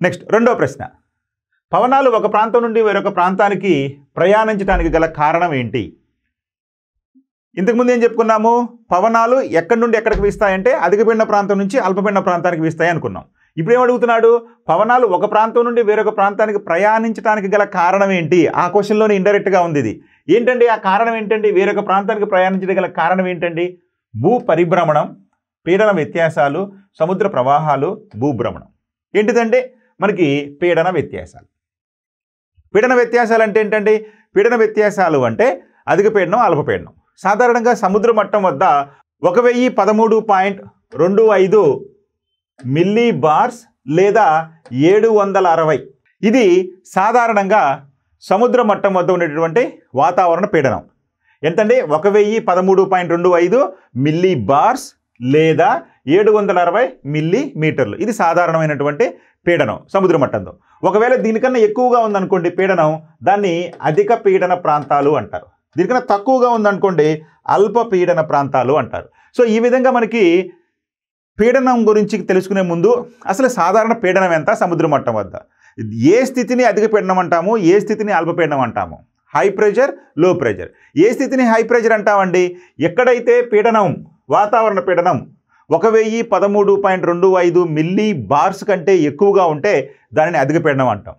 Next రెండో ప్రశ్న, పవనాలు ఒక ప్రాంతం నుండి వేరొక ప్రాంతానికి ప్రయాణించడానికి గల కారణం ఏంటి? ఇంతకుముందు ఏం చెప్పుకున్నాము? పవనాలు ఎక్కడి నుండి ఎక్కడికి వీస్తాయంటే అధికపీడన ప్రాంతం నుంచి అల్పపీడన ప్రాంతానికి వీస్తాయి అనుకున్నాం. ఇప్పుడు ఏమడుగుతున్నాడు? పవనాలు ఒక ప్రాంతం నుండి వేరొక ప్రాంతానికి ప్రయాణించడానికి గల కారణం ఏంటి? ఆ క్వశ్చన్లోనే ఇండైరెక్ట్గా ఉంది ఇది. ఏంటండి ఆ కారణం ఏంటండి? వేరొక ప్రాంతానికి ప్రయాణించడం గల కారణం ఏంటండి? భూ పరిభ్రమణం, పీడన వ్యత్యాసాలు, సముద్ర ప్రవాహాలు, భూభ్రమణం. ఏంటిదంటే మనకి పీడన వ్యత్యాసాలు. పీడన వ్యత్యాసాలు అంటే ఏంటండి? పీడన వ్యత్యాసాలు అంటే అధిక పీడనం, అల్పపీడనం. సాధారణంగా సముద్ర మట్టం వద్ద 1013.25 మిల్లీ బార్స్ లేదా 760. ఇది సాధారణంగా సముద్ర మట్టం వద్ద ఉండేటటువంటి వాతావరణ పీడనం. ఎంతండి? 1013.25 మిల్లీ బార్స్ లేదా 760 మిల్లీమీటర్లు. ఇది సాధారణమైనటువంటి పీడనం సముద్ర మట్టంతో. ఒకవేళ దీనికన్నా ఎక్కువగా ఉందనుకోండి పీడనం, దాన్ని అధిక పీడన ప్రాంతాలు అంటారు. దీనికన్నా తక్కువగా ఉందనుకోండి అల్ప పీడన ప్రాంతాలు అంటారు. సో ఈ విధంగా మనకి పీడనం గురించి తెలుసుకునే ముందు అసలు సాధారణ పీడనం ఎంత సముద్ర మట్టం వద్ద, ఏ స్థితిని అధిక పీడనం అంటాము, ఏ స్థితిని అల్పపీడనం అంటాము? హై ప్రెషర్, లో ప్రెషర్. ఏ స్థితిని హై ప్రెషర్ అంటామండి? ఎక్కడైతే పీడనం, వాతావరణ పీడనం 1013.25 మిల్లీ బార్స్ కంటే ఎక్కువగా ఉంటే దానిని అధిక పీడనం అంటాం.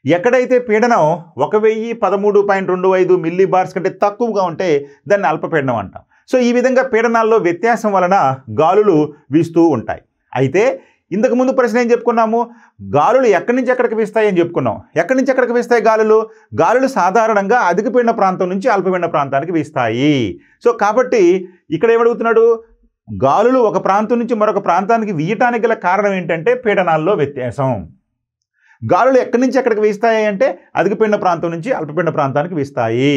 ఎక్కడైతే పీడనం 1013.25 మిల్లీ బార్స్ కంటే తక్కువగా ఉంటే దాన్ని అల్పపీడనం అంటాం. సో ఈ విధంగా పీడనాల్లో వ్యత్యాసం వలన గాలులు వీస్తూ ఉంటాయి. అయితే ఇంతకుముందు ప్రశ్న ఏం చెప్పుకున్నాము? గాలులు ఎక్కడి నుంచి ఎక్కడికి వీస్తాయి అని చెప్పుకున్నాం. ఎక్కడి నుంచి ఎక్కడికి వీస్తాయి గాలులు? గాలులు సాధారణంగా అధిక పీడన ప్రాంతం నుంచి అల్పపీడన ప్రాంతానికి వీస్తాయి. సో కాబట్టి ఇక్కడ ఏమడుగుతున్నాడు? గాలులు ఒక ప్రాంతం నుంచి మరొక ప్రాంతానికి వీయటానికి గల కారణం ఏంటంటే పీడనాల్లో వ్యత్యాసం. గాలులు ఎక్కడి నుంచి ఎక్కడికి వీస్తాయి అంటే అధిక పీడన ప్రాంతం నుంచి అల్పపీడన ప్రాంతానికి వీస్తాయి.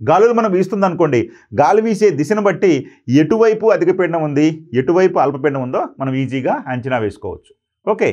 గాలులు మనం వీస్తుంది అనుకోండి, గాలి వీసే దిశను బట్టి ఎటువైపు అధిక పీడనం ఉంది, ఎటువైపు అల్పపీడనం ఉందో మనం ఈజీగా అంచనా వేసుకోవచ్చు. ఓకే.